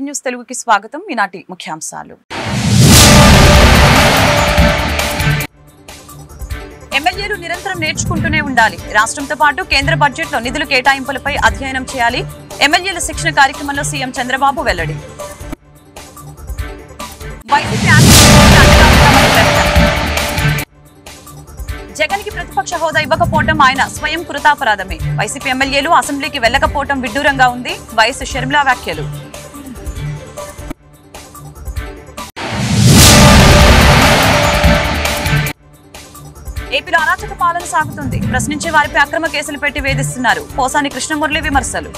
18 news తెలుగుకి స్వాగతం. ఈనాటి ముఖ్యాంశాలు. ఎమ్మెల్యేలు నిరంతరం నేర్చుకుంటూనే ఉండాలి. రాష్ట్రంతో పాటు కేంద్ర బడ్జెట్లో నిధుల కేటాయింపులపై అధ్యయనం చేయాలి. ఎమ్మెల్యేల శిక్షణ కార్యక్రమంలో సీఎం చంద్రబాబు వెల్లడి. జగన్ కి ప్రతిపక్ష హోదా ఇవ్వకపోవడం ఆయన స్వయం కృతాపరాధమే. వైసీపీ ఎమ్మెల్యేలు అసెంబ్లీకి వెళ్లకపోవడం విడ్డూరంగా ఉంది. వైఎస్ షర్మిల వ్యాఖ్యలు. ఏపీలో అరాచక పాలన సాగుతుంది. ప్రశ్నించే వారిపై అక్రమ కేసులు పెట్టి వేధిస్తున్నారు. పోసాని కృష్ణమురళి విమర్శలు.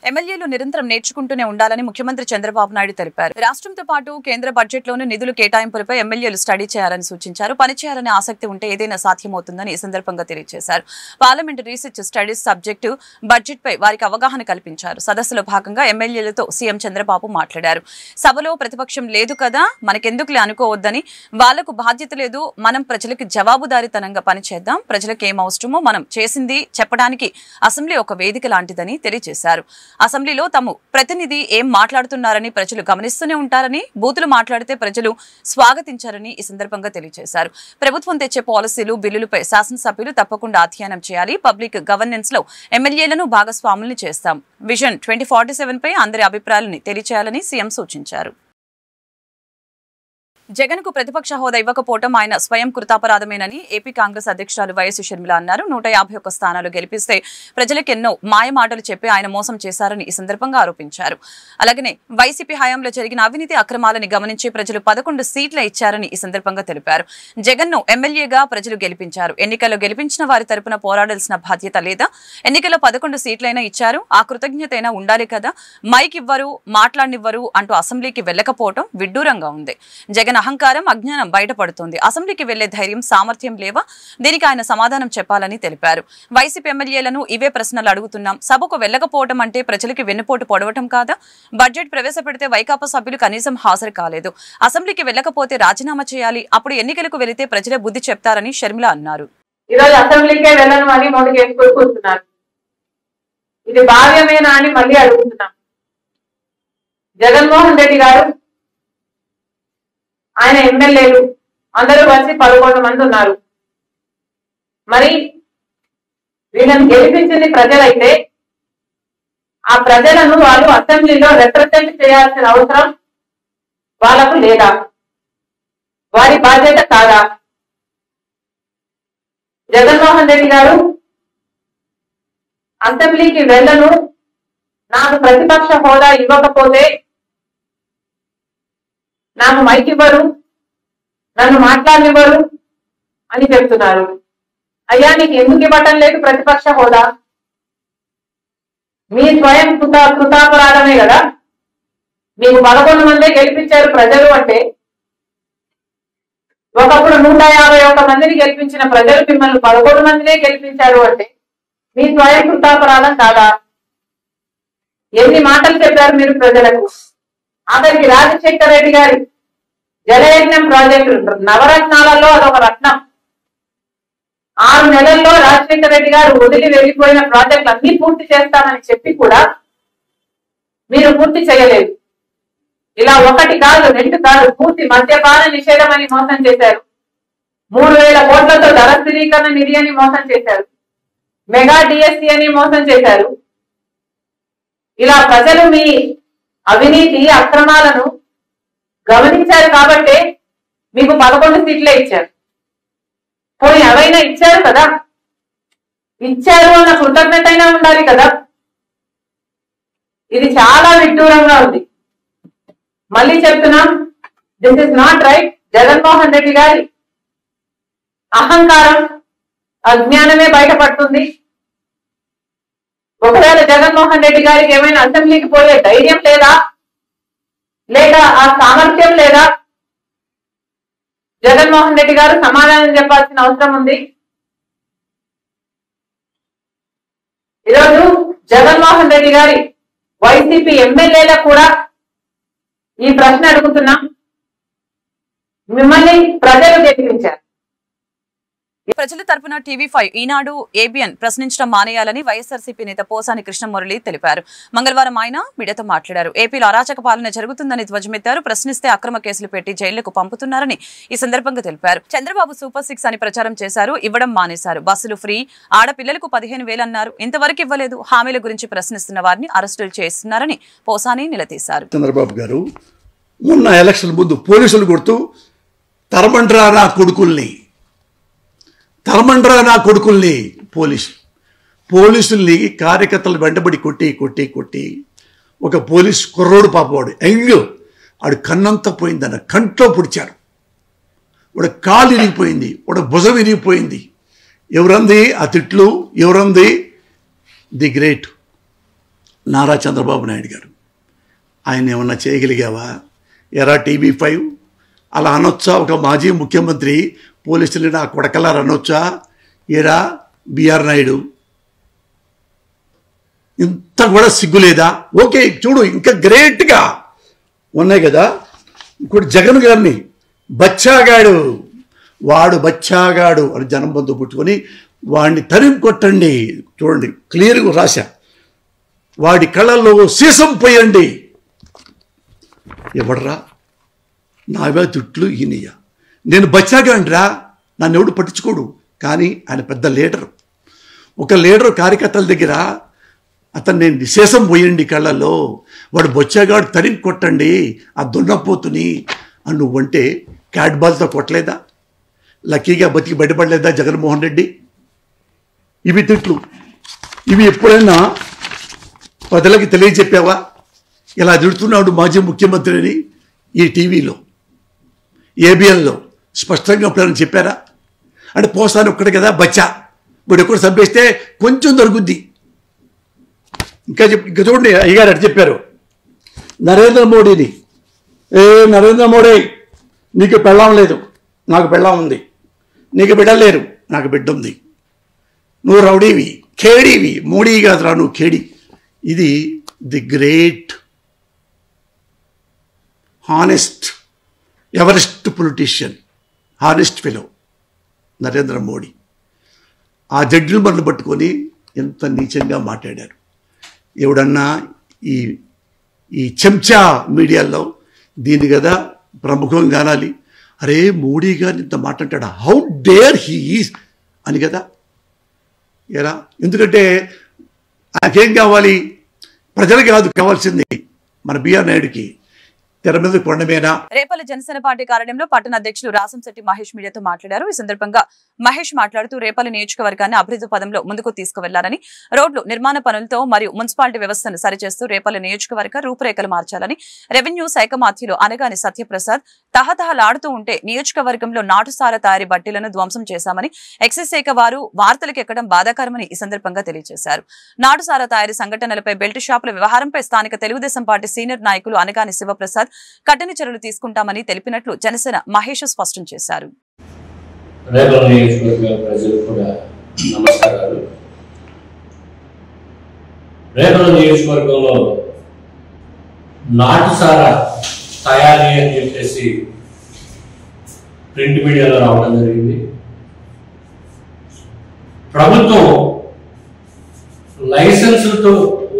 ఎమ్మెల్యేలు నిరంతరం నేర్చుకుంటూనే ఉండాలని ముఖ్యమంత్రి చంద్రబాబు నాయుడు తెలిపారు. రాష్ట్రంతో పాటు కేంద్ర బడ్జెట్లోని నిధులు కేటాయింపులపై ఎమ్మెల్యేలు స్టడీ చేయాలని సూచించారు. పనిచేయాలనే ఆసక్తి ఉంటే ఏదైనా సాధ్యమవుతుందని ఈ సందర్భంగా తెలియజేశారు. పార్లమెంట్ రీసెర్చ్ స్టడీస్ సబ్జెక్టు బడ్జెట్పై వారికి అవగాహన కల్పించారు. సదస్సులో భాగంగా ఎమ్మెల్యేలతో సీఎం చంద్రబాబు మాట్లాడారు. సభలో ప్రతిపక్షం లేదు కదా, మనకెందుకులే అనుకోవద్దని, వాళ్లకు బాధ్యత లేదు, మనం ప్రజలకు జవాబుదారీతనంగా పనిచేద్దాం, ప్రజలకు ఏం అవసరమో మనం చేసింది చెప్పడానికి అసెంబ్లీ ఒక వేదిక లాంటిదని తెలియజేశారు. అసెంబ్లీలో తమ ప్రతినిధి ఏం మాట్లాడుతున్నారని ప్రజలు గమనిస్తూనే ఉంటారని, బూతులు మాట్లాడితే ప్రజలు స్వాగతించారని ఈ సందర్భంగా తెలియజేశారు. ప్రభుత్వం తెచ్చే పాలసీలు, బిల్లులపై శాసనసభ్యులు తప్పకుండా అధ్యయనం చేయాలి. పబ్లిక్ గవర్నెన్స్ లో ఎమ్మెల్యేలను భాగస్వాముల్ని చేస్తాం. విజన్ 2047 పై అందరి అభిప్రాయాలను తెలియచేయాలని సీఎం సూచించారు. జగన్ కు ప్రతిపక్ష హోదా ఇవ్వకపోవడం ఆయన స్వయం కృతాపరాధమేనని ఏపీ కాంగ్రెస్ అధ్యక్షురాలు వైఎస్ షర్మిల అన్నారు. 151 స్థానాలు గెలిపిస్తే ప్రజలకు ఎన్నో మాయ మాటలు చెప్పి ఆయన మోసం చేశారని ఈ సందర్భంగా ఆరోపించారు. అలాగనే వైసీపీ హయాంలో జరిగిన అవినీతి అక్రమాలని గమనించి ప్రజలు 11 సీట్ల ఇచ్చారని ఈ సందర్భంగా తెలిపారు. జగన్ ను ఎమ్మెల్యేగా ప్రజలు గెలిపించారు. ఎన్నికల్లో గెలిపించిన వారి తరపున పోరాడాల్సిన బాధ్యత లేదా? ఎన్నికల్లో 11 సీట్లైనా ఇచ్చారు, ఆ కృతజ్ఞతైనా ఉండాలి కదా. మైక్ ఇవ్వరు, మాట్లాడనివ్వరు అంటూ అసెంబ్లీకి వెళ్లకపోవడం విడ్డూరంగా ఉంది. జగన్ అహంకారం, అజ్ఞానం బయటపడుతుంది. అసెంబ్లీకి వెళ్లే ధైర్యం, సామర్థ్యం లేవా? దీనికి ఆయన సమాధానం చెప్పాలని తెలిపారు. వైసీపీ ఎమ్మెల్యేలను ఇవే ప్రశ్నలు అడుగుతున్నాం. సభకు వెళ్లకపోవడం అంటే ప్రజలకి వెన్నుపోటు పొడవటం కాదా? బడ్జెట్ ప్రవేశపెడితే వైకాపా సభ్యులు కనీసం హాజరు కాలేదు. అసెంబ్లీకి వెళ్లకపోతే రాజీనామా చేయాలి. అప్పుడు ఎన్నికలకు వెళితే ప్రజలే బుద్ధి చెప్తారని షర్మిల అన్నారు. ఈరోజు అసెంబ్లీకే వెళ్ళను అని నోటికి కూర్చున్నారు. ఇది భావ్యమేనా అని మళ్ళీ అడుగుతున్నాం. జగన్మోహన్ రెడ్డి గారు, ఆయన ఎమ్మెల్యేలు అందరూ కలిసి 11 మంది ఉన్నారు. మరి వీళ్ళని గెలిపించింది ప్రజలైతే ఆ ప్రజలను వాళ్ళు అసెంబ్లీలో రిప్రజెంట్ చేయాల్సిన అవసరం వాళ్ళకు లేదా? వారి బాధ్యత కాదా? జగన్మోహన్ రెడ్డి గారు అసెంబ్లీకి వెళ్ళను, నాకు ప్రతిపక్ష హోదా ఇవ్వకపోతే నాకు మైక్ ఇవ్వరు, నన్ను మాట్లాడనివ్వరు అని చెప్తున్నారు. అయ్యా, నీకు ఎందుకు ఇవ్వటం లేదు ప్రతిపక్ష హోదా? మీ స్వయం కృతాపరాధమే కదా. మీకు 11 మందే గెలిపించారు ప్రజలు అంటే, ఒకప్పుడు 151 మందిని గెలిపించిన ప్రజలు మిమ్మల్ని 11 మందినే గెలిపించారు అంటే మీ స్వయం కృతాపరాధం కాదా? ఎన్ని మాటలు చెప్పారు మీరు ప్రజలకు? ఆఖరికి రాజశేఖర రెడ్డి గారి జలయజ్ఞం ప్రాజెక్టు నవరత్నాలలో అదొక రత్నం. 6 నెలల్లో రాజశేఖర రెడ్డి గారు వదిలి వెళ్లిపోయిన ప్రాజెక్టులు అన్ని పూర్తి చేస్తామని చెప్పి కూడా మీరు పూర్తి చేయలేదు. ఇలా 1 కాదు 2 కాదు, పూర్తి మద్యపాన నిషేధం అని మోసం చేశారు. 3000 కోట్లతో ధర స్థిరీకరణ నిధి అని మోసం చేశారు. మెగా డిఎస్సి అని మోసం చేశారు. ఇలా ప్రజలు మీ అవినీతి అక్రమాలను గమనించారు కాబట్టే మీకు 11 సీట్లే ఇచ్చారు. పోయి అవైనా ఇచ్చారు కదా, ఇచ్చారు అన్న కృతజ్ఞత అయినా ఉండాలి కదా. ఇది చాలా విడ్డూరంగా ఉంది. మళ్ళీ చెప్తున్నాం, this is not right. Jaganmohan Reddy గారి అహంకారం, అజ్ఞానమే బయటపడుతుంది. ఒకవేళ జగన్మోహన్ రెడ్డి గారికి ఏమైనా అసెంబ్లీకి పోయే ధైర్యం లేదా, లేక ఆ సామర్థ్యం లేదా, జగన్మోహన్ రెడ్డి గారు సమాధానం చెప్పాల్సిన అవసరం ఉంది. ఈరోజు జగన్మోహన్ రెడ్డి గారి వైసీపీ ఎమ్మెల్యేలకు కూడా ఈ ప్రశ్న అడుగుతున్నాం. మిమ్మల్ని ప్రజలు గెలిపించారు. ప్రజల తరపున టీవీ5 ఈనాడు ఏబిఎన్ ప్రశ్నించడం మానేయాలని వైఎస్ఆర్సీపీ నేత పోసాని కృష్ణమురళి తెలిపారు. మంగళవారం ఆయన మీడియాతో మాట్లాడారు. ఏపీలో అరాచక పాలన జరుగుతుందని ధ్వజమెత్తారు. ప్రశ్నిస్తే అక్రమ కేసులు పెట్టి జైళ్లకు పంపుతున్నారని ఈ సందర్భంగా తెలిపారు. చంద్రబాబు సూపర్ 6 అని ప్రచారం చేశారు. ఇవ్వడం మానేశారు. బస్సులు ఫ్రీ, ఆడపిల్లలకు 15,000 అన్నారు. ఇంతవరకు ఇవ్వలేదు. హామీల గురించి ప్రశ్నిస్తున్న వారిని అరెస్టులు చేస్తున్నారని పోసాని నిలదీశారు. చంద్రబాబు గారు మొన్న ఎలక్షన్ ముందు పోలీసులు కొడుతూ తరమండ్రా నా కొడుకుల్ని పోలీసుల్ని కార్యకర్తలు వెంటబడి కొట్టి ఒక పోలీస్ కుర్రోడు పాపవాడు ఆడు కన్నంతా పోయిందన్న కంట్లో పొడిచాడు. వాడు కాలు ఇరిగిపోయింది, వాడు భుజం ఇరిగిపోయింది. ఎవరంది ఆ తిట్లు? ఎవరంది? ది గ్రేట్ నారా చంద్రబాబు నాయుడు గారు. ఆయన ఏమన్నా చేయగలిగావా? ఎరా టీవీ5 అలా అనొచ్చా? ఒక మాజీ ముఖ్యమంత్రి పోలీసులు నా కొడకలారు అనొచ్చా? ఏరా బిఆర్ నాయుడు, ఇంత కూడా సిగ్గులేదా? ఓకే చూడు, ఇంకా గ్రేట్గా ఉన్నాయి కదా. ఇంకోటి జగన్ గారిని బచ్చాగాడు అని జనం బంధు పుట్టుకొని వాడిని తరిమి కొట్టండి. చూడండి క్లియర్గా రాశా. వాడి కళ్ళల్లో సీసం పోయండి. ఎవడరా నావే తిట్లు ఈయనయ్య? నేను బచ్చాగాండ్రా, నన్ను ఎవడు పట్టించుకోడు. కానీ ఆయన పెద్ద లీడరు. ఒక లీడరు కార్యకర్తల దగ్గర అతను నేను విశేషం పోయండి కళ్ళల్లో, వాడు బొచ్చాగాడు తరిమి కొట్టండి ఆ దున్నపోతుని అని నువ్వంటే క్యాట్ బాల్తో కొట్టలేదా? లక్కీగా బతికి బయటపడలేదా జగన్మోహన్ రెడ్డి? ఇవి తిట్లు. ఇవి ఎప్పుడైనా ప్రజలకి తెలియజెప్పావా? ఇలా తిడుతున్నాడు మాజీ ముఖ్యమంత్రిని ఈ టీవీలో, ఏబిఎన్లో స్పష్టంగా ఎప్పుడైనా చెప్పారా? అంటే పోసాని ఒక్కడే కదా బచ్చా, వీడు ఎక్కడ చంపేస్తే కొంచెం దొరుకుద్ది. ఇంకా చూడండి అయ్యగారు అటు చెప్పారు నరేంద్ర మోడీని, నరేంద్ర మోడీ నీకు పెళ్ళాం లేదు, నాకు పెళ్ళాం ఉంది. నీకు బిడ్డలేరు, నాకు బిడ్డ ఉంది. నువ్వు రౌడీవి, ఖేడీవి. మోడీ కాదురా నువ్వు, ఖేడీ. ఇది the great honest Everest politician, honest fellow Narendra Modi. ఆ జడ్జిమెంట్ను పట్టుకొని ఎంత నీచంగా మాట్లాడారు. ఎవడన్నా ఈ చెంచా మీడియాలో దీన్ని కదా ప్రముఖంగా అనాలి. అరే మోడీ గారిని ఇంత మాట్లాడాడా, హౌ డేర్ హీ ఈజ్ అని కదా. ఎలా? ఎందుకంటే నాకేం కావాలి? ప్రజలు కాదు కావాల్సింది మన బిఆర్ నాయుడుకి తెర మీద కొండమేనా. రేపల్లి జనసేన పార్టీ కార్యాలయంలో పట్టణ అధ్యక్షులు రాసంశెట్టి మహేష్ మీడియాతో మాట్లాడారు. ఈ సందర్భంగా మహేష్ మాట్లాడుతూ రేపల్లి నియోజకవర్గాన్ని అభివృద్ధి పదంలో ముందుకు తీసుకువెళ్లాలని, రోడ్లు నిర్మాణ పనులతో మరియు మున్సిపాలిటీ వ్యవస్థను సరిచేస్తూ రేపల్లి నియోజకవర్గ రూపురేఖలు మార్చాలని, రెవెన్యూ శాఖ మాత్యులు అనగాని సత్యప్రసాద్ తహతహలాడుతూ ఉంటే నియోజకవర్గంలో నాటుసారా తయారీ బట్టీలను ధ్వంసం చేశామని, ఎక్సైజ్ శాఖ వారు వార్తలకు ఎక్కడం బాధాకరమని ఈ సందర్భంగా తెలియజేశారు. నాటుసారా తయారీ సంఘటనలపై బెల్ట్ షాపుల వ్యవహారంపై స్థానిక తెలుగుదేశం పార్టీ సీనియర్ నాయకులు అనగాని శివప్రసాద్ కఠిన చర్యలు తీసుకుంటామని తెలిపినట్లు జనసేన మహేష్ స్పష్టం చేశారు. రేపల్లి నియోజకవర్గ ప్రజలకు కూడా నమస్కారాలు. రేపల్లి నియోజకవర్గంలో నాటుసారా తయారీ అని చెప్పేసి ప్రింట్ మీడియాలో రావడం జరిగింది. ప్రభుత్వం లైసెన్సులతో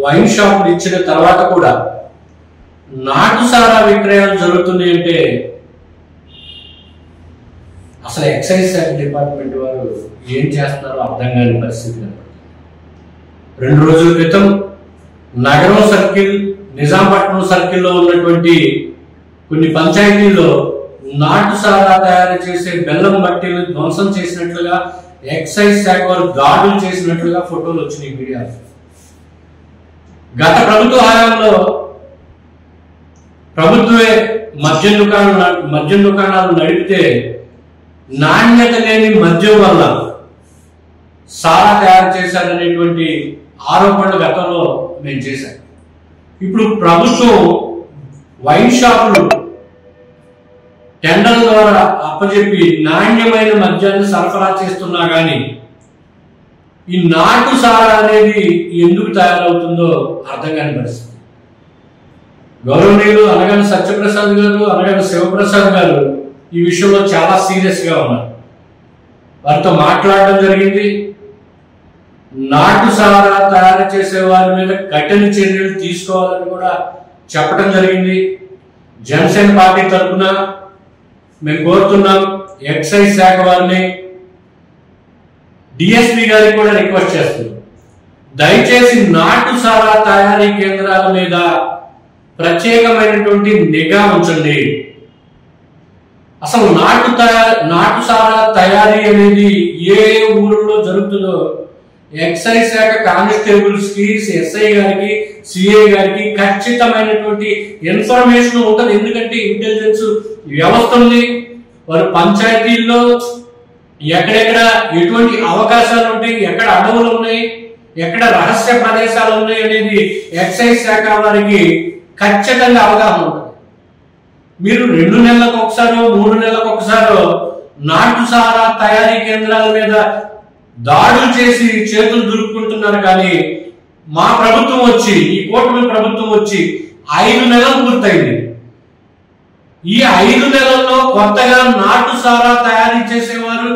వైన్ షాపులు ఇచ్చిన తర్వాత కూడా నాటుసారా విక్రయాలు జరుగుతున్నాయి అంటే అసలు ఎక్సైజ్ శాఖ డిపార్ట్మెంట్ వారు ఏం చేస్తున్నారో అర్థం కాని పరిస్థితి. 2 రోజుల క్రితం నగరం సర్కిల్, నిజాంపట్నం సర్కిల్లో ఉన్నటువంటి కొన్ని పంచాయతీల్లో నాటుసారా తయారు చేసే బెల్లం బట్టీలు ధ్వంసం చేసినట్లుగా ఎక్సైజ్ శాఖ వారు దాడులు చేసినట్లుగా ఫోటోలు వచ్చినాయి మీడియాలో. గత ప్రభుత్వ హయాంలో ప్రభుత్వమే మద్యం దుకాణాలు నడిపితే నాణ్యత లేని మద్యం వల్ల సారా తయారు చేశారనేటువంటి ఆరోపణలు గతంలో మేము చేశాం. ఇప్పుడు ప్రభుత్వం వైన్ షాపులు టెండర్ల ద్వారా అప్పచెప్పి నాణ్యమైన మద్యాన్ని సరఫరా చేస్తున్నా కానీ ఈ నాటు సారా అనేది ఎందుకు తయారవుతుందో అర్థం కాని పరిస్థితి. గౌరవనీయులు అనగాని సత్యప్రసాద్ గారు, అనగాని శివప్రసాద్ గారు ఈ విషయంలో చాలా సీరియస్ గా ఉన్నారు. వారితో మాట్లాడడం జరిగింది. నాటు సారా తయారు చేసే వారి మీద కఠిన చర్యలు తీసుకోవాలని కూడా చెప్పడం జరిగింది. జనసేన పార్టీ తరఫున మేము కోరుతున్నాం, ఎక్సైజ్ శాఖ వారిని, డిఎస్పీ గారికి కూడా రిక్వెస్ట్ చేస్తున్నాం, దయచేసి నాటు సారా తయారీ కేంద్రాల మీద ప్రత్యేకమైనటువంటి నిఘా ఉంచండి. అసలు నాటు సారా తయారీ అనేది ఏ ఊరిలో జరుగుతుందో ఎక్సైజ్ శాఖ కానిస్టేబుల్స్ కి, ఎస్ఐ గారికి, సిఐ గారికి ఖచ్చితమైనటువంటి ఇన్ఫర్మేషన్ ఉంటుంది. ఎందుకంటే ఇంటెలిజెన్స్ వ్యవస్థ ఉంది. వారు పంచాయతీల్లో ఎక్కడెక్కడ ఎటువంటి అవకాశాలు ఉంటాయి, ఎక్కడ అడవులు ఉన్నాయి, ఎక్కడ రహస్య ప్రదేశాలు ఉన్నాయి అనేది ఎక్సైజ్ శాఖ వారికి ఖచ్చితంగా అవగాహన ఉంటుంది. మీరు 2 నెలలకు ఒకసారో 3 నెలలకు ఒకసారో నాటు సారా తయారీ కేంద్రాల మీద దాడులు చేసి చేతులు దులుపుకుంటున్నారు. కానీ మా ప్రభుత్వం వచ్చి, ఈ కూటమి ప్రభుత్వం వచ్చి 5 నెలలు పూర్తయింది. ఈ 5 నెలల్లో కొత్తగా నాటు సారా తయారీ చేసేవారు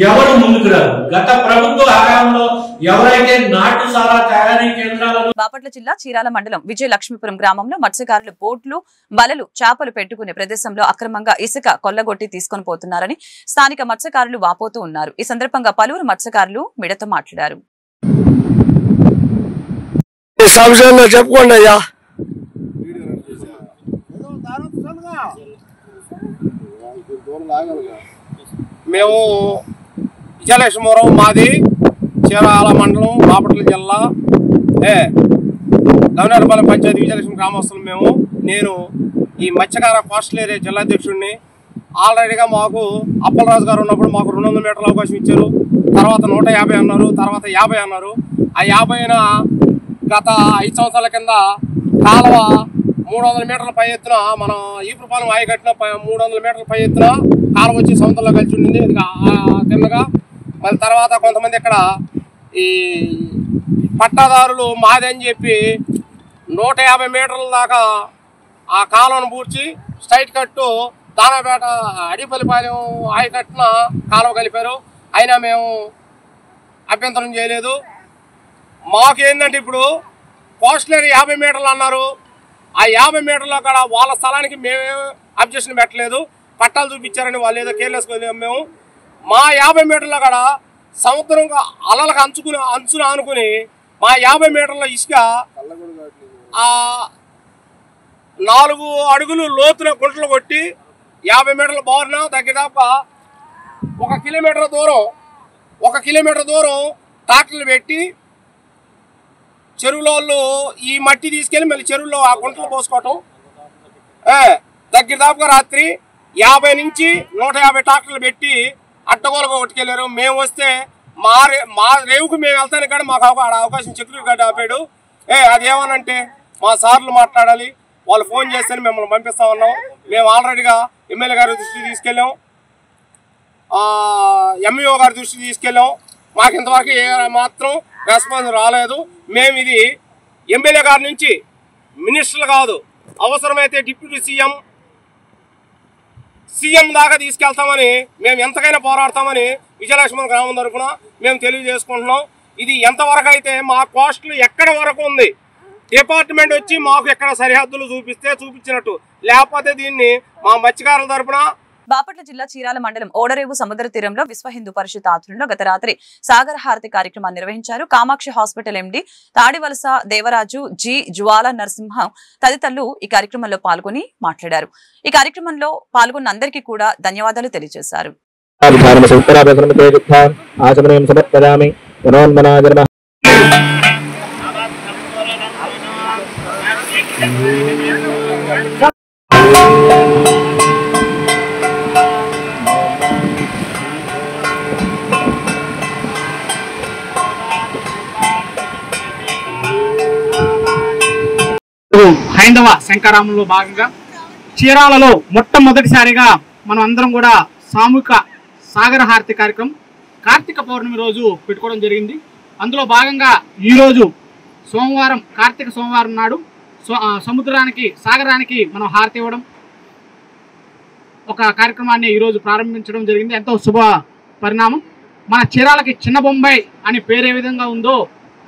ఎవరు ముందుకు రారు. గత ప్రభుత్వ హయాంలో ఎవరైతే నాటు సారా తయారీ కేంద్రాలను. బాపట్ల జిల్లా చీరాల మండలం విజయలక్ష్మీపురం గ్రామంలో మత్స్యకారులు బోట్లు, వలలు, చేపలు పెట్టుకునే ప్రదేశంలో అక్రమంగా ఇసుక కొల్లగొట్టి తీసుకొని పోతున్నారని స్థానిక మత్స్యకారులు వాపోతూ ఉన్నారు. ఈ సందర్భంగా పలువురు మత్స్యకారులు మీడియాతో మాట్లాడారు. మేము విజయలక్ష్మీపురం, మాది చీరాల మండలం, బాపట్ల జిల్లా, గవనేరపల్లి పంచాయతీ విజయలక్ష్మి గ్రామస్తులు. నేను ఈ మత్స్యకార కోస్టల్ ఏరియా జిల్లా అధ్యక్షుడిని. ఆల్రెడీగా మాకు అప్పలరాజు గారు ఉన్నప్పుడు మాకు 200 మీటర్ల అవకాశం ఇచ్చారు. తర్వాత 150 అన్నారు, తర్వాత 50 అన్నారు. ఆ 50 గత 5 సంవత్సరాల కింద కాలువ 300 మీటర్ల పై ఎత్తున, మనం ఈపురపాలెం ఆయకట్టిన 300 మీటర్ల పై ఎత్తున కాలువ వచ్చి సముద్రంలో కలిసి ఉండింది. తిన్నగా మళ్ళీ తర్వాత కొంతమంది ఇక్కడ ఈ పట్టాదారులు మాదని చెప్పి 150 మీటర్ల దాకా ఆ కాలువను పూడ్చి స్ట్రైట్ కట్టు దానాపేట అడిపల్లిపాలెం ఆయకట్టున కాలువ కలిపారు. అయినా మేము అభ్యంతరం చేయలేదు. మాకేందంటే ఇప్పుడు కోస్టల్ 50 మీటర్లు అన్నారు. ఆ 50 మీటర్లో కూడా వాళ్ళ స్థలానికి మేమే అబ్జెక్షన్ పెట్టలేదు. పట్టాలు చూపించారని వాళ్ళు ఏదో కేర్లెస్ మేము. మా 50 మీటర్లో కూడా సముద్రం అలలకు అంచున ఆనుకుని మా 50 మీటర్ల ఇసుక 4 అడుగులు లోతున గుంటలు కొట్టి 50 మీటర్ల బారున దగ్గరదాకా 1 కిలోమీటర్ దూరం ట్రాక్టర్లు పెట్టి చెరువులో ఈ మట్టి తీసుకెళ్ళి మళ్ళీ చెరువులో ఆ గుంటలు పోసుకోవటం. దగ్గరదాకా రాత్రి 50 నుంచి 150 ట్రాక్టర్లు పెట్టి అడ్డగోలుగా కొట్టుకెళ్ళారు. మేము వస్తే మా రేవుకు మేము వెళ్తానికి కూడా మాకు అవకాశం సెక్యూరిటీ గార్డ్ ఆపాడు. అదేమనంటే మా సార్లు మాట్లాడాలి, వాళ్ళు ఫోన్ చేస్తేనే మిమ్మల్ని పంపిస్తా ఉన్నాం. మేము ఆల్రెడీగా ఎమ్మెల్యే గారి దృష్టికి తీసుకెళ్ళాం, ఎంఈఓ గారి దృష్టికి తీసుకెళ్ళాం. మాకు ఇంతవరకు మాత్రం రెస్పాన్స్ రాలేదు. మేము ఇది ఎమ్మెల్యే గారి నుంచి మినిస్టర్లు కాదు, అవసరమైతే డిప్యూటీ సీఎం దాకా తీసుకెళ్తామని, మేము ఎంతకైనా పోరాడతామని విజయలక్ష్మి గ్రామం తరఫున మేము తెలియజేసుకుంటున్నాం. ఇది ఎంతవరకు అయితే మా కోస్టులు ఎక్కడ వరకు ఉంది, డిపార్ట్మెంట్ వచ్చి మాకు ఎక్కడ సరిహద్దులు చూపిస్తే చూపించినట్టు, లేకపోతే దీన్ని మా మత్స్యకారుల తరఫున. బాపట్ల జిల్లా చీరాల మండలం ఓడరేవు సముద్ర తీరంలో విశ్వ హిందూ పరిషత్ ఆధ్వర్యంలో గత రాత్రి సాగర హారతి కార్యక్రమాన్ని నిర్వహించారు. Kamakshi hospital MD Tadivalasa Devaraju, G Jwala Narasimham తదితరులు ఈ కార్యక్రమంలో పాల్గొని మాట్లాడారు. ఈ కార్యక్రమంలో పాల్గొన్న అందరికీ కూడా ధన్యవాదాలు తెలియజేశారు. హైందవ శంకరామంలో భాగంగా చీరాలలో మొట్టమొదటిసారిగా మనం అందరం కూడా సామూహిక సాగర హారతి కార్యక్రమం కార్తీక పౌర్ణమి రోజు పెట్టుకోవడం జరిగింది. అందులో భాగంగా ఈరోజు సోమవారం, కార్తీక సోమవారం నాడు సముద్రానికి, సాగరానికి మనం హారతి ఇవ్వడం ఒక కార్యక్రమాన్ని ఈరోజు ప్రారంభించడం జరిగింది. ఎంతో శుభ పరిణామం. మన చీరాలకి చిన్న బొంబాయి అని పేరు ఏ విధంగా ఉందో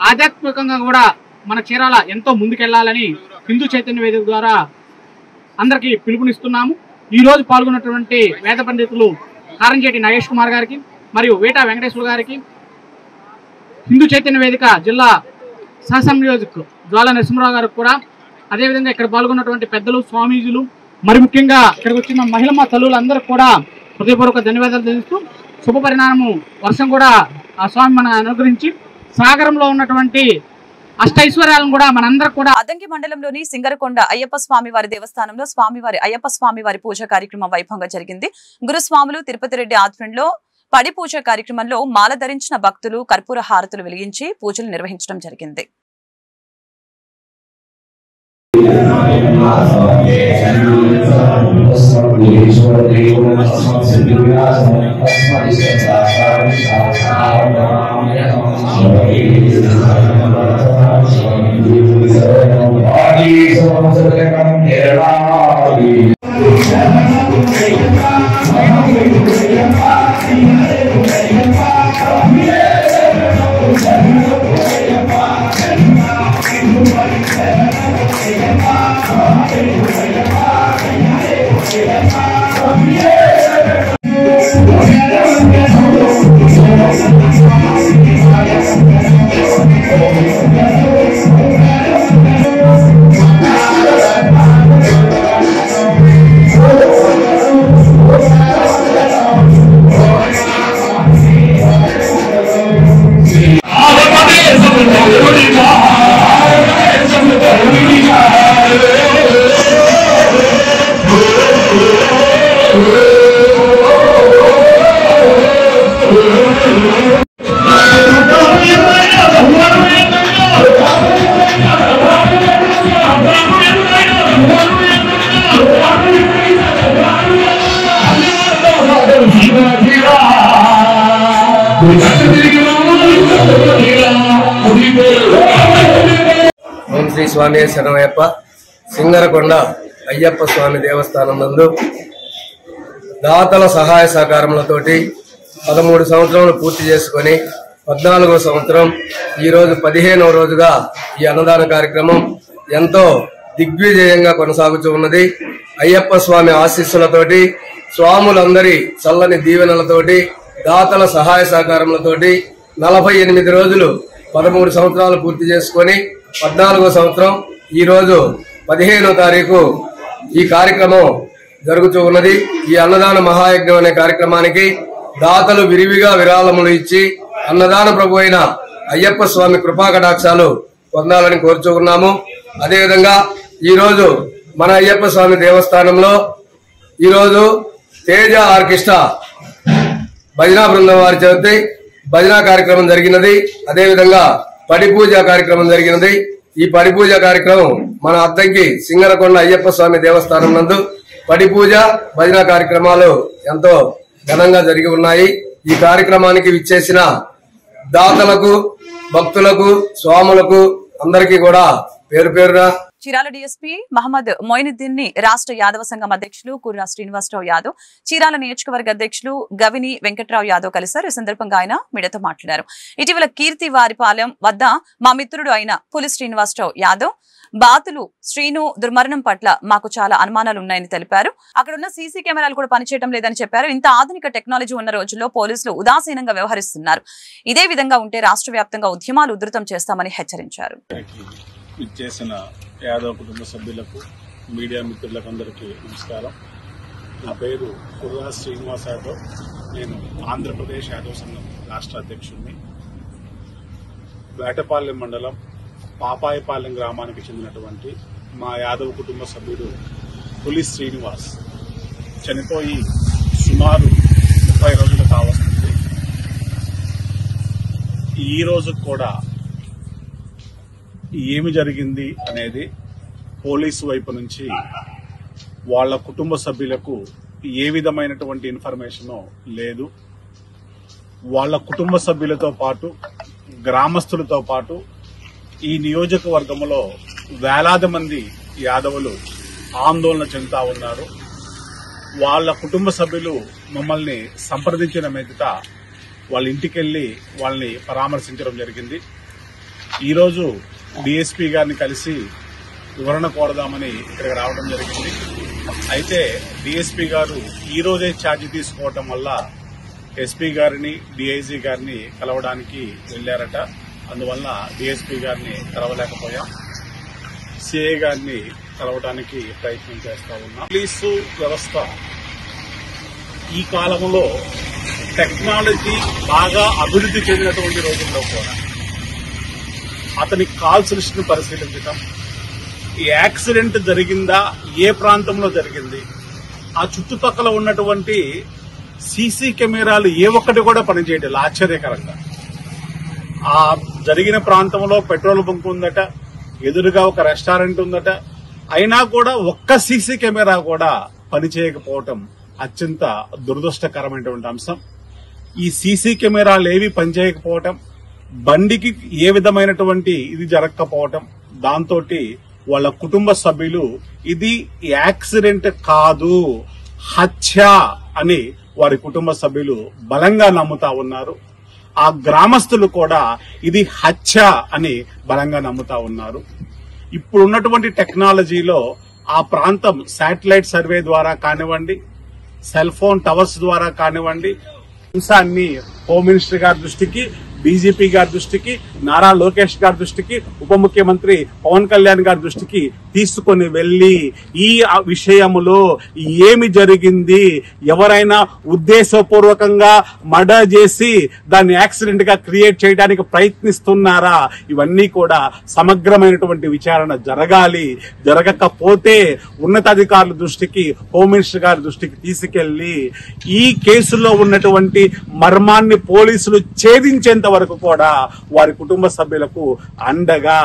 ఆధ్యాత్మికంగా కూడా మన చీరాల ఎంతో ముందుకెళ్లాలని హిందూ చైతన్య వేదిక ద్వారా అందరికీ పిలుపునిస్తున్నాము. ఈ రోజు పాల్గొన్నటువంటి వేద పండితులు కారంచేటి నాగేష్ కుమార్ గారికి మరియు వేటా వెంకటేశ్వర గారికి, హిందూ చైతన్య వేదిక జిల్లా సహసంయోజక్ జ్వాల నరసింహరావు గారికి కూడా, అదేవిధంగా ఇక్కడ పాల్గొన్నటువంటి పెద్దలు, స్వామీజీలు, మరి ముఖ్యంగా ఇక్కడికి వచ్చిన మహిళా తల్లులందరికీ కూడా హృదయపూర్వక ధన్యవాదాలు తెలుస్తూ, శుభ పరిణామం వర్షం కూడా ఆ స్వామి మన అనుగ్రహించి సాగరంలో ఉన్నటువంటి అష్టైశ్వర్యాలను కూడా మనందరికి కూడా. అద్దంకి మండలంలోని సింగరకొండ అయ్యప్ప స్వామి వారి దేవస్థానంలో స్వామివారి అయ్యప్ప స్వామి వారి పూజ కార్యక్రమం వైభవంగా జరిగింది. గురుస్వాములు తిరుపతి రెడ్డి ఆధ్వర్యంలో పడి పూజ కార్యక్రమంలో మాల ధరించిన భక్తులు కర్పూర హారతులు వెలిగించి పూజలు నిర్వహించడం జరిగింది. ఓం శ్రీ స్వామి శరణమయ్యప్ప. సింగరకొండ అయ్యప్ప స్వామి దేవస్థానం నందు దాతల సహాయ సహకారములతోటి 13 సంవత్సరాలు పూర్తి చేసుకొని 14వ సంవత్సరం ఈరోజు 15వ రోజుగా ఈ అన్నదాన కార్యక్రమం ఎంతో దిగ్విజయంగా కొనసాగుతూ ఉన్నది. అయ్యప్ప స్వామి ఆశీస్సులతోటి, స్వాములందరి చల్లని దీవెనలతోటి, దాతల సహాయ సహకారములతోటి 48 రోజులు 13 సంవత్సరాలు పూర్తి చేసుకొని 14వ సంవత్సరం ఈరోజు 15వ తారీఖు ఈ కార్యక్రమం జరుగుతూ ఉన్నది. ఈ అన్నదాన మహాయజ్ఞం అనే కార్యక్రమానికి దాతలు విరివిగా విరాళములు ఇచ్చి అన్నదాన ప్రభు అయిన అయ్యప్ప స్వామి కృపా కటాక్షాలు పొందాలని కోరుచూ ఉన్నాము. అదేవిధంగా ఈరోజు మన అయ్యప్ప స్వామి దేవస్థానంలో ఈరోజు తేజ ఆర్కెస్ట్రా భజనా బృందం వారి చేతి భజనా కార్యక్రమం జరిగినది. అదేవిధంగా పడి పూజ కార్యక్రమం జరిగినది. ఈ పడి పూజ కార్యక్రమం మన అద్దంకి సింగరకొండ అయ్యప్ప స్వామి దేవస్థానం నందు పడి పూజ భజనా కార్యక్రమాలు ఎంతో ఘనంగా జరిగి ఉన్నాయి. ఈ కార్యక్రమానికి విచ్చేసిన దాతలకు, భక్తులకు, స్వాములకు అందరికీ కూడా పేరు పేరున చీరాల డీఎస్పీ మహమ్మద్ మొయినుద్దీన్ ని రాష్ట్ర యాదవ సంఘం అధ్యక్షులు కుర్రా శ్రీనివాసరావు యాదవ్, చీరాల నియోజకవర్గ అధ్యక్షులు గవిని వెంకట్రావు యాదవ్ కలిశారు. ఈ సందర్భంగా ఆయన మీడియాతో మాట్లాడారు. ఇటీవల కీర్తి వారిపాలెం వద్ద మా మిత్రుడు అయిన పులి శ్రీనివాసరావు యాదవ్ బాతులు శ్రీను దుర్మరణం పట్ల మాకు చాలా అనుమానాలు ఉన్నాయని తెలిపారు. అక్కడున్న సీసీ కెమెరాలు కూడా పనిచేయడం లేదని చెప్పారు. ఇంత ఆధునిక టెక్నాలజీ ఉన్న రోజుల్లో పోలీసులు ఉదాసీనంగా వ్యవహరిస్తున్నారు. ఇదే విధంగా ఉంటే రాష్ట్ర వ్యాప్తంగా ఉద్యమాలు ఉధృతం చేస్తామని హెచ్చరించారు. ఇచ్చేసిన యాదవ్ కుటుంబ సభ్యులకు, మీడియా మిత్రులకు అందరికీ నమస్కారం. నా పేరు కుర్రా శ్రీనివాస్ యాదవ్. నేను ఆంధ్రప్రదేశ్ యాదవ్ సంఘం రాష్ట్ర అధ్యక్షుడిని. వేటపాలెం మండలం పాపాయపాలెం గ్రామానికి చెందినటువంటి మా యాదవ్ కుటుంబ సభ్యుడు పులి శ్రీనివాస్ చనిపోయి సుమారు 30 రోజులు కావస్తుంది. ఈ రోజు కూడా ఏమి జరిగింది అనేది పోలీసు వైపు నుంచి వాళ్ళ కుటుంబ సభ్యులకు ఏ విధమైనటువంటి ఇన్ఫర్మేషన్ లేదు. వాళ్ళ కుటుంబ సభ్యులతో పాటు, గ్రామస్తులతో పాటు ఈ నియోజకవర్గంలో వేలాది మంది యాదవులు ఆందోళన చెందుతా ఉన్నారు. వాళ్ళ కుటుంబ సభ్యులు మమ్మల్ని సంప్రదించిన మీదట వాళ్ళ ఇంటికి వెళ్లి వాళ్ళని పరామర్శించడం జరిగింది. ఈరోజు డిఎస్పీ గారిని కలిసి వివరణ కోరదామని ఇక్కడికి రావడం జరిగింది. అయితే డిఎస్పీ గారు ఈ రోజే ఛార్జ్ తీసుకోవటం వల్ల ఎస్పీ గారిని డిఐజీ గారిని కలవడానికి వెళ్లారట. అందువల్ల డిఎస్పీ గారిని కలవలేకపోయాం. సిఐ గారిని కలవడానికి ప్రయత్నం చేస్తా ఉన్నాం. పోలీసు వ్యవస్థ ఈ కాలంలో టెక్నాలజీ బాగా అభివృద్ధి చెందినటువంటి రోజుల్లో కూడా అతని కాల్స్ లిస్టును పరిశీలించడం, ఈ యాక్సిడెంట్ జరిగిందా, ఏ ప్రాంతంలో జరిగింది, ఆ చుట్టుపక్కల ఉన్నటువంటి సీసీ కెమెరాలు ఏ ఒక్కటి కూడా పనిచేయడం ఆశ్చర్యకరంగా. ఆ జరిగిన ప్రాంతంలో పెట్రోల్ బంక్ ఉందట, ఎదురుగా ఒక రెస్టారెంట్ ఉందట, అయినా కూడా ఒక్క సీసీ కెమెరా కూడా పనిచేయకపోవటం అత్యంత దురదృష్టకరమైనటువంటి అంశం. ఈ సీసీ కెమెరాలు ఏవి పనిచేయకపోవటం, బండికి ఏ విధమైనటువంటి ఇది జరగకపోవటం, దాంతో వాళ్ళ కుటుంబ సభ్యులు ఇది యాక్సిడెంట్ కాదు, హత్య అని వారి కుటుంబ సభ్యులు బలంగా నమ్ముతా ఉన్నారు. ఆ గ్రామస్తులు కూడా ఇది హత్య అని బలంగా నమ్ముతా ఉన్నారు. ఇప్పుడున్నటువంటి టెక్నాలజీలో ఆ ప్రాంతం శాటిలైట్ సర్వే ద్వారా కానివ్వండి, సెల్ ఫోన్ టవర్స్ ద్వారా కానివ్వండి, అంశాన్ని హోమ్ మినిస్టర్ గారి దృష్టికి, బీజేపీ గారి దృష్టికి, నారా లోకేష్ గారి దృష్టికి, ఉప ముఖ్యమంత్రి పవన్ కళ్యాణ్ గారి దృష్టికి తీసుకుని వెళ్లి ఈ విషయములో ఏమి జరిగింది, ఎవరైనా ఉద్దేశపూర్వకంగా మర్డర్ చేసి దాన్ని యాక్సిడెంట్ గా క్రియేట్ చేయడానికి ప్రయత్నిస్తున్నారా, ఇవన్నీ కూడా సమగ్రమైనటువంటి విచారణ జరగాలి. జరగకపోతే ఉన్నతాధికారుల దృష్టికి, హోమ్ మినిస్టర్ గారి దృష్టికి తీసుకెళ్లి ఈ కేసులో ఉన్నటువంటి మర్మాన్ని పోలీసులు ఛేదించేంత వరకు కూడా వారి కుటుంబ సభ్యులకు అండగా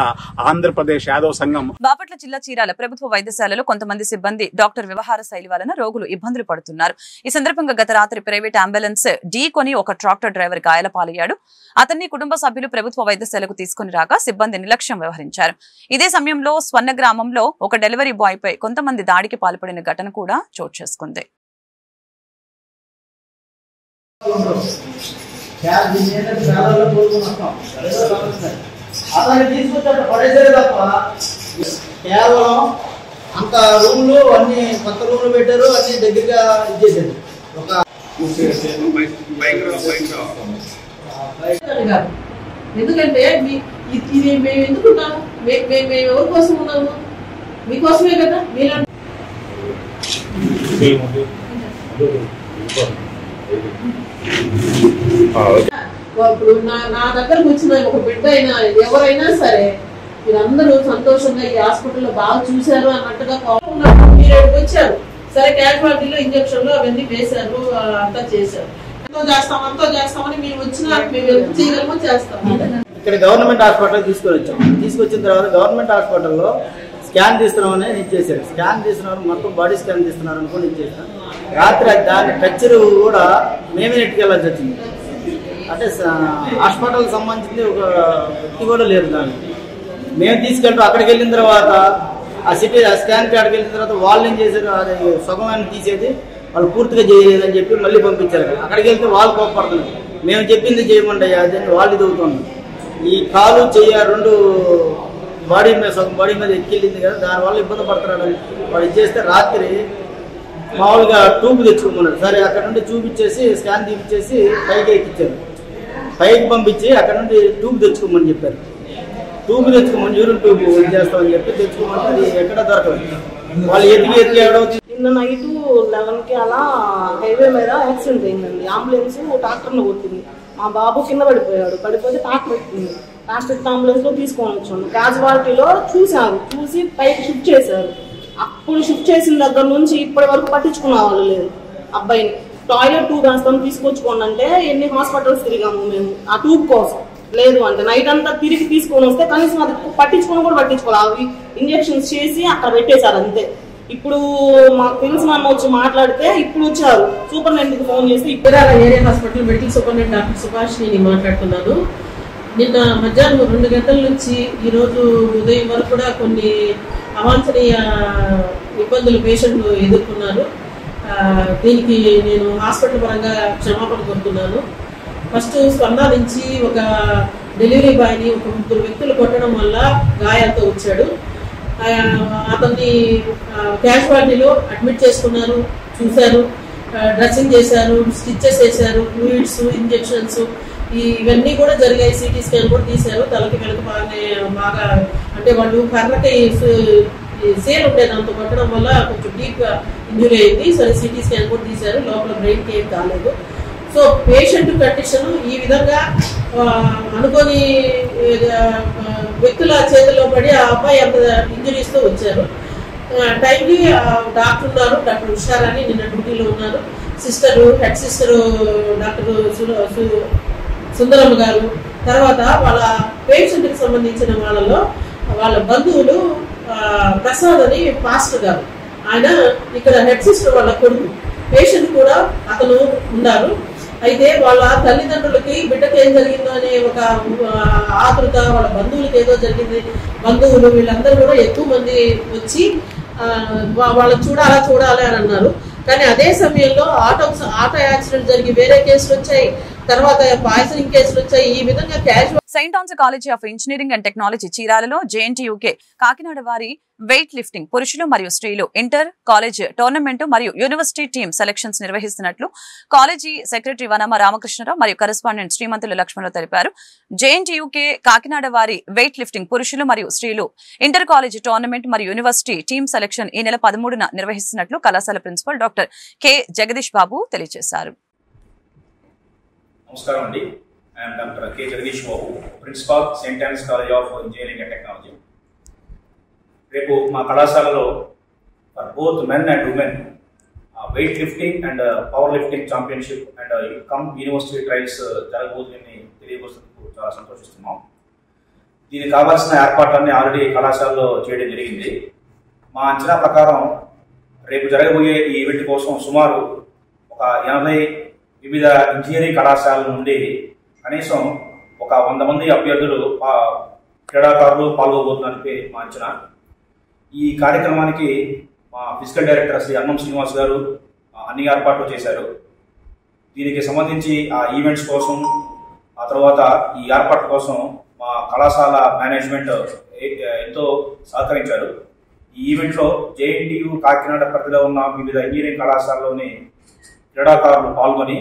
ఆంధ్రప్రదేశ్ యాదవ్ సంఘం. బాపట్ల జిల్లా చీరాల ప్రభుత్వ వైద్యశాలలో కొంతమంది సిబ్బంది డాక్టర్ వ్యవహార శైలి వలన రోగులు ఇబ్బందులు పడుతున్నారు. ఈ సందర్భంగా గత రాత్రి ప్రైవేట్ అంబులెన్స్ ఢీకొని ఒక ట్రాక్టర్ డ్రైవర్ గాయాల పాలయ్యాడు. అతన్ని కుటుంబ సభ్యులు ప్రభుత్వ వైద్యశాలకు తీసుకుని రాగా సిబ్బంది నిర్లక్ష్యం వ్యవహరించారు. ఇదే సమయంలో స్వర్ణ గ్రామంలో ఒక డెలివరీ బాయ్ పై కొంతమంది దాడికి పాల్పడిన ఘటన కూడా చోటు చేసుకుంది. అతన్ని తీసుకొచ్చాక పడేసే తప్ప కేవలం అంత రూమ్లు అన్ని కొత్త రూమ్లు పెట్టారు, అన్ని దగ్గరగా ఇచ్చేసారు. ఒక ఎందుకంటే ఇది మేము ఎందుకున్నాము, మేము ఎవరి కోసం ఉన్నాము, మీకోసమే కదా. మీరు ఇప్పుడు నా దగ్గరకు వచ్చిన ఒక బిడ్డ అయినా ఎవరైనా సరే మీరందరూ సంతోషంగా ఈ హాస్పిటల్లో బాగా చూశారు అన్నట్టుగా మీరు వచ్చారు. సరే క్యాజువాలిటీలో ఇంజక్షన్లు అవన్నీ వేశారు, అంతా చేశారు. అంతా చేస్తామని మేము వచ్చినా మేము ఎంత చేయగలమో చేస్తాం. ఇక్కడ గవర్నమెంట్ హాస్పిటల్ తీసుకొని వచ్చాం. తీసుకొచ్చిన తర్వాత గవర్నమెంట్ హాస్పిటల్లో స్కాన్ తీస్తున్నామని ఇచ్చేసారు. స్కాన్ తీస్తున్నారు, మొత్తం బాడీ స్కాన్ తీస్తున్నారు అనుకుని ఇచ్చేసాం. రాత్రి దాని టచ్చర్ కూడా మేమే నెట్టుకెళ్ళాల్సి వచ్చింది. అంటే హాస్పిటల్ సంబంధించింది ఒక వ్యక్తి కూడా లేరు. దాన్ని మేము తీసుకెళ్తాం. అక్కడికి వెళ్ళిన తర్వాత ఆ స్కాన్కి అక్కడికి వెళ్ళిన తర్వాత వాళ్ళు ఏం చేశారు, అది సగమాన్ని తీసేది వాళ్ళు పూర్తిగా చేయలేదని చెప్పి మళ్ళీ పంపించారు. అక్కడికి వెళ్తే వాళ్ళు కోపడుతున్నారు. మేము చెప్పింది చేయమండి అదని వాళ్ళు ఎదుగుతున్నాం. ఈ కాలు చెయ్య రెండు బాడీ మీద సగం బాడీ మీద ఎక్కిళ్ళింది కదా, దానివల్ల ఇబ్బంది పడుతున్నాడు. వాడు ఇచ్చేస్తే రాత్రి మామూలుగా ట్యూబ్ తెచ్చుకోమన్నాడు. సరే అక్కడ నుండి చూపించేసి స్కాన్ తీపిచ్చేసి పైకి ఎక్కించారు. పైకి పంపించి అక్కడ నుండి ట్యూబ్ తెచ్చుకోమని చెప్పారు. ట్యూబ్ తెచ్చుకోమని యూరిన్ ట్యూబ్ చేస్తామని చెప్పి తెచ్చుకోమంటే అది ఎక్కడ దొరకదు. వాళ్ళు ఎత్తికి ఎక్కడవుతుంది. నిన్న నైట్ 11కి అలా హైవే మీద యాక్సిడెంట్ అయిందండి. అంబులెన్స్ ట్రాక్టర్లో కొట్టింది. మా బాబు కింద పడిపోయాడు. పడిపోతే ట్రాక్టర్ ఎక్కింది. ట్రాక్టర్ అంబులెన్స్ లో తీసుకొని వచ్చాను. క్యాజువాలిటీలో చూశారు, చూసి పైకి షిఫ్ట్ చేశారు. అప్పుడు షిఫ్ట్ చేసిన దగ్గర నుంచి ఇప్పటి వరకు పట్టించుకున్న వాళ్ళు లేదు. అబ్బాయిని టాయిలెట్ ట్యూబ్ వేస్తాం తీసుకొచ్చుకోండి అంటే ఎన్ని హాస్పిటల్స్ తిరిగాము మేము ఆ ట్యూబ్ కోసం. లేదు అంటే నైట్ అంతా తిరిగి తీసుకొని వస్తే కనీసం అది పట్టించుకొని కూడా పట్టించుకోవాలి. అవి ఇంజక్షన్స్ చేసి అక్కడ పెట్టేశారు అంతే. ఇప్పుడు మాకు తెలిసిన అన్న వచ్చి మాట్లాడితే ఇప్పుడు వచ్చారు. సూపరింటెండెంట్కి ఫోన్ చేసి ఇక్కడ area hospital medical superintendent doctor Subhash నేను మాట్లాడుతున్నాను. నిన్న మధ్యాహ్నం 2 గంటల నుంచి ఈరోజు ఉదయం వరకు కూడా కొన్ని అవాంఛనీయ ఇబ్బందులు పేషెంట్లు ఎదుర్కొన్నారు. దీనికి నేను హాస్పిటల్ పరంగా క్షమాపణ కోరుతున్నాను. ఫస్ట్ స్పందన నుంచి ఒక డెలివరీ బాయ్ని ఒక 3 వ్యక్తులు కొట్టడం వల్ల గాయాలతో వచ్చాడు. అతన్ని క్యాజువాలిటీలో అడ్మిట్ చేసుకున్నారు, చూశారు, డ్రెస్సింగ్ చేశారు, స్టిచెస్ వేశారు, ఫ్లూయిడ్స్, ఇంజెక్షన్స్ ఇవన్నీ కూడా జరిగాయి. సిటీ స్కాన్ కూడా తీశారు. తలకి వెనక బాగా అంటే వాళ్ళు కర్రకి సేల్ ఉండే దాంతో కొట్టడం వల్ల కొంచెం డీప్ ఇంజురీ అయింది. సరే సిటీ స్కాన్ కూడా తీశారు. లోపల బ్రెయిన్కి ఏం కాలేదు. సో పేషెంట్ కండిషన్ ఈ విధంగా అనుకోని వ్యక్తుల చేతిలో పడి ఆ అబ్బాయి అంత ఇంజురీస్తో వచ్చారు. టైంలీ డాక్టర్ ఉన్నారు, డాక్టర్ ఉషార్ అని నిన్న డ్యూటీలో ఉన్నారు. హెడ్ సిస్టర్ డాక్టర్ సుందరమ్మ గారు, తర్వాత వాళ్ళ పేషెంట్కి సంబంధించిన వాళ్ళ బంధువులు ప్రసాద్ అని పాస్టర్ గారు, ఆయన ఇక్కడ హెడ్ సిస్టర్ వాళ్ళ కొడుకు. పేషెంట్ కూడా అతను ఉన్నారు. అయితే వాళ్ళ తల్లిదండ్రులకి బిడ్డకి ఏం జరిగిందో అనే ఒక ఆతృత, వాళ్ళ బంధువులకి ఏదో జరిగింది, బంధువులు వీళ్ళందరూ కూడా ఎక్కువ మంది వచ్చి వాళ్ళని చూడాలి అని అన్నారు. కానీ అదే సమయంలో ఆటో యాక్సిడెంట్ జరిగి వేరే కేసులు వచ్చాయి, తర్వాత పాయిజనింగ్ కేసులు వచ్చాయి. ఈ విధంగా Saint Ann's college of engineering and technology చీరాలలో JNTUK Kakinada వారి వెయిట్ లిఫ్టింగ్ పురుషులు మరియు స్త్రీలు ఇంటర్ కాలేజ్ టోర్నమెంట్ మరియు యూనివర్సిటీ టీమ్ సెలక్షన్స్ నిర్వహిస్తున్నట్లు కాలేజీ సెక్రటరీ వనమ రామకృష్ణరావు మరియు కరెస్పాండెంట్ శ్రీమంతులు లక్ష్మణరావు తెలిపారు. JNTUK కాకినాడ వారి వెయిట్ లిఫ్టింగ్ పురుషులు మరియు స్త్రీలు ఇంటర్ కాలేజ్ టోర్నమెంట్ మరియు యూనివర్సిటీ టీమ్ సెలక్షన్ ఈ నెల 13న నిర్వహిస్తున్నట్లు కళాశాల principal doctor K Jagadish Babu తెలియజేశారు. నమస్కారం అండి. I'm doctor K Jagadish Babu, principal saint Ann's college of engineering and technology. రేపు మా కళాశాలలో for both men and women weight lifting and power lifting championship and university trials జరగబోతుందని తెలియవస్తున్నందుకు చాలా సంతోషిస్తున్నాం. దీనికి కావాల్సిన ఏర్పాట్లన్నీ ఆల్రెడీ కళాశాలలో చేయడం జరిగింది. మా అంచనా ప్రకారం రేపు జరగబోయే ఈ ఈవెంట్ కోసం సుమారు ఒక 80 వివిధ ఇంజనీరింగ్ కళాశాలల నుండి కనీసం ఒక 100 మంది అభ్యర్థులు క్రీడాకారులు పాల్గొబోతున్నారని మా అంచనా. ఈ కార్యక్రమానికి మా ఫిజికల్ డైరెక్టర్ శ్రీ అన్నం శ్రీనివాస్ గారు అన్ని ఏర్పాట్లు చేశారు. దీనికి సంబంధించి ఆ ఈవెంట్స్ కోసం, ఆ తర్వాత ఈ ఏర్పాట్ల కోసం మా కళాశాల మేనేజ్మెంట్ ఎంతో సహకరించారు. ఈ ఈవెంట్లో JNTU కాకినాడ పరిధిలో ఉన్న వివిధ ఇంజనీరింగ్ కళాశాలలోని క్రీడాకారులు పాల్గొని.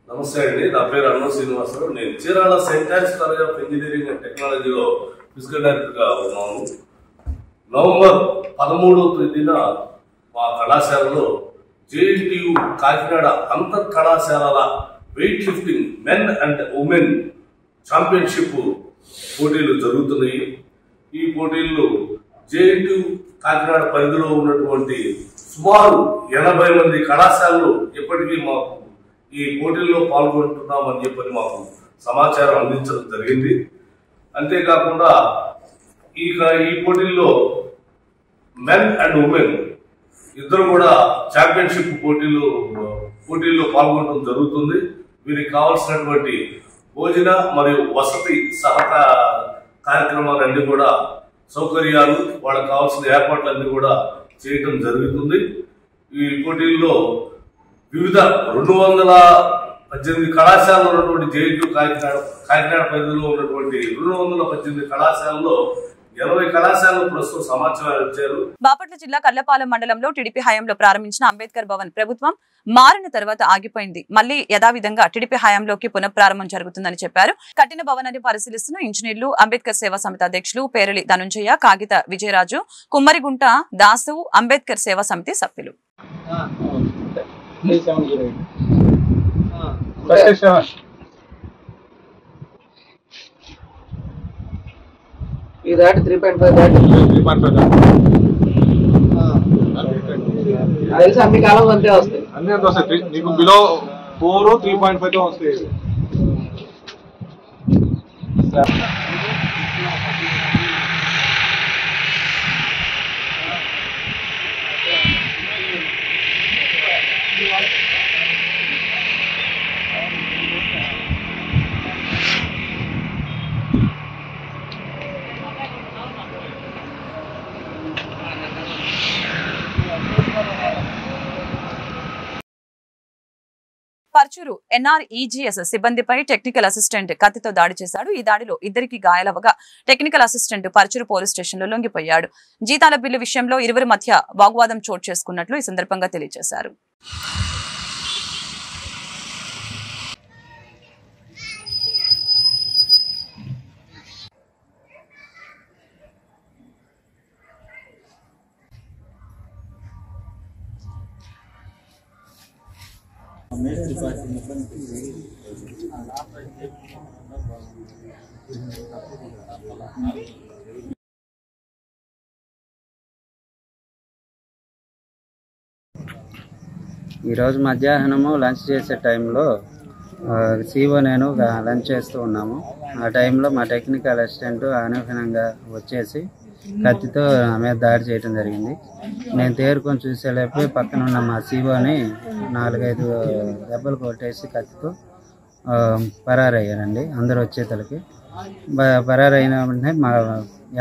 నమస్తే అండి, నా పేరు అన్నం శ్రీనివాసరావు. నేను Chirala saint Ann's college of engineering and టెక్నాలజీలో ఫిజికల్ డైరెక్టర్గా ఉన్నాను. నవంబర్ 13వ తేదీన మా కళాశాలలో JNTU కాకినాడ అంతర్ కళాశాలల weight lifting men and women championship పోటీలు జరుగుతున్నాయి. ఈ పోటీల్లో JNTU కాకినాడ పరిధిలో ఉన్నటువంటి సుమారు 80 మంది కళాశాలలు ఇప్పటికీ మాకు ఈ పోటీల్లో పాల్గొంటున్నామని చెప్పని మాకు సమాచారం అందించడం జరిగింది. అంతేకాకుండా ఈ పోటీల్లో మెన్ అండ్ ఉమెన్ ఇద్దరు కూడా ఛాంపియన్షిప్ పోటీల్లో పాల్గొనడం జరుగుతుంది. వీరికి కావాల్సినటువంటి భోజన మరియు వసతి కార్యక్రమాలన్నీ కూడా సౌకర్యాలు, వాళ్ళకి కావాల్సిన ఏర్పాట్లన్నీ కూడా చేయటం జరుగుతుంది. ఈ పోటీల్లో వివిధ 218 కళాశాలలో ఉన్నటువంటి JNTU కాకినాడ పరిధిలో ఉన్నటువంటి 218 కళాశాలలో 20 కళాశాలలు ప్రస్తుతం సమాచారం ఇచ్చారు. బాపట్ల జిల్లా కర్లపాలెం మండలంలో టీడీపీ హయాంలో ప్రారంభించిన అంబేద్కర్ భవన్ ప్రభుత్వం మారిన తర్వాత ఆగిపోయింది. మళ్లీ యథావిధంగా టీడీపీ హయాంలోకి పునఃప్రారంభం జరుగుతుందని చెప్పారు. కట్టిన భవనాన్ని పరిశీలిస్తున్న ఇంజనీర్లు, అంబేద్కర్ సేవా సమితి అధ్యక్షులు పేరలి ధనుంజయ, కాగిత విజయరాజు, కుమ్మరిగుంట దాసు, అంబేద్కర్ సేవా సమితి సభ్యులు. ఈ దాటి 3.5 దాటి తెలుసు అన్ని కాలం అంతే వస్తాయి. అన్నీ అంత వస్తాయి. నీకు బిలో 4 3.5 వస్తాయి. పర్చూరు NREGS సిబ్బందిపై టెక్నికల్ అసిస్టెంట్ కత్తితో దాడి చేశాడు. ఈ దాడిలో ఇద్దరికి గాయాలవగా టెక్నికల్ అసిస్టెంట్ పర్చూరు పోలీస్ స్టేషన్లో లొంగిపోయాడు. జీతాల బిల్లు విషయంలో ఇరువురి మధ్య వాగ్వాదం చోటు చేసుకున్నట్లు ఈ సందర్భంగా తెలియజేశారు. ఈరోజు మధ్యాహ్నము లంచ్ చేసే టైంలో సిఓ నేను లంచ్ చేస్తూ ఉన్నాము. ఆ టైంలో మా టెక్నికల్ అసిస్టెంట్ అనూహ్యంగా వచ్చేసి కత్తితో నా మీద దాడి చేయడం జరిగింది. నేను తేరుకొని చూసేలేపి పక్కన ఉన్న మా సిఓని 4-5 దెబ్బలు కొట్టేసి కత్తితో పరారయ్యానండి. అందరూ వచ్చేతలకి పరారైన వెంటనే మా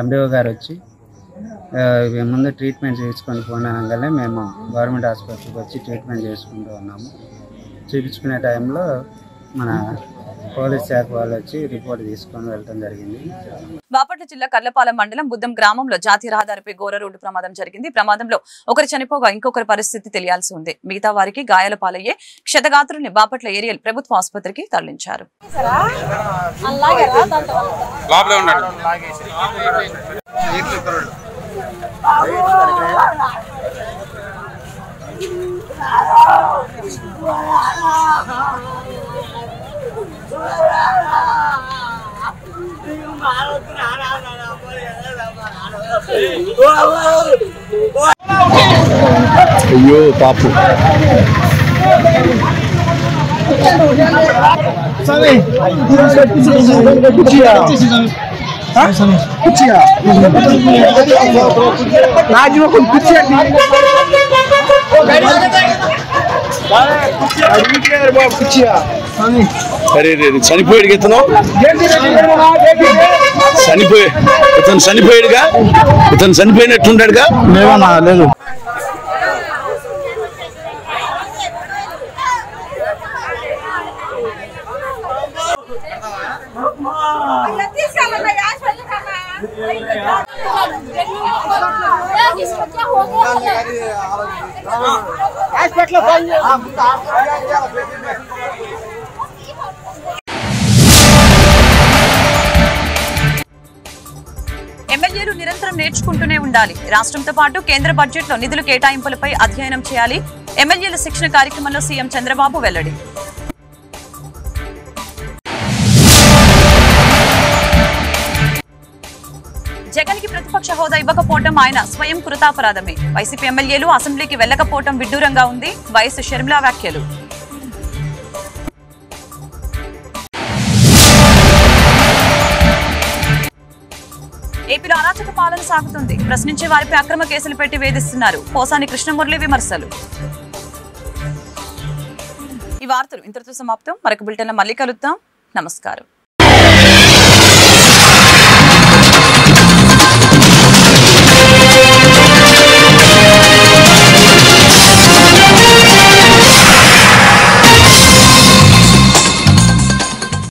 ఎండిఓ గారు వచ్చి ముందు ట్రీట్మెంట్ చేసుకొని పోయినాగానే మేము గవర్నమెంట్ హాస్పిటల్కి వచ్చి ట్రీట్మెంట్ చేసుకుంటూ ఉన్నాము. చూపించుకునే టైంలో మన పోలీస్ శాఖ వాళ్ళు వచ్చి రిపోర్ట్ తీసుకొని వెళ్ళడం జరిగింది. బాపట్ల జిల్లా కర్లపాలెం మండలం బుద్దం గ్రామంలో జాతీయ రహదారిపై ఘోర రోడ్డు ప్రమాదం జరిగింది. ప్రమాదంలో ఒకరు చనిపోగా ఇంకొకరి పరిస్థితి తెలియాల్సి ఉంది. మిగతా వారికి గాయాల పాలయ్యే క్షతగాత్రుల్ని బాపట్ల ఏరియల్ ప్రభుత్వ ఆసుపత్రికి తరలించారు. అయ్యో పాపు చనిపోయాడు ఇతను చనిపోయాడుగా ఇతను చనిపోయినట్టుండాడుగా లేవన్నా లేదు. ఎమ్మెల్యేలు నిరంతరం నేర్చుకుంటూనే ఉండాలి. రాష్ట్రంతో పాటు కేంద్ర బడ్జెట్లో నిధుల కేటాయింపులపై అధ్యయనం చేయాలి. ఎమ్మెల్యేల శిక్షణ కార్యక్రమంలో సీఎం చంద్రబాబు వెల్లడి. జగన్ కి ప్రతిపక్ష హోదా ఇవ్వకపోవడం ఆయన స్వయం కృతాపరాధమే. వైసీపీ ఎమ్మెల్యేలు అసెంబ్లీకి వెళ్లకపోవడం విడ్డూరంగా ఉంది. వైఎస్ షర్మిల వ్యాఖ్యలు. ఏపీలో అరాచక పాలన సాగుతుంది. ప్రశ్నించే వారిపై అక్రమ కేసులు పెట్టి వేధిస్తున్నారు. పోసాని కృష్ణమురళి విమర్శలు. ఈ వార్తలు ఇంతటితో సమాప్తం. మరొక బులెటిన్లో మళ్ళీ కలుద్దాం. నమస్కారం.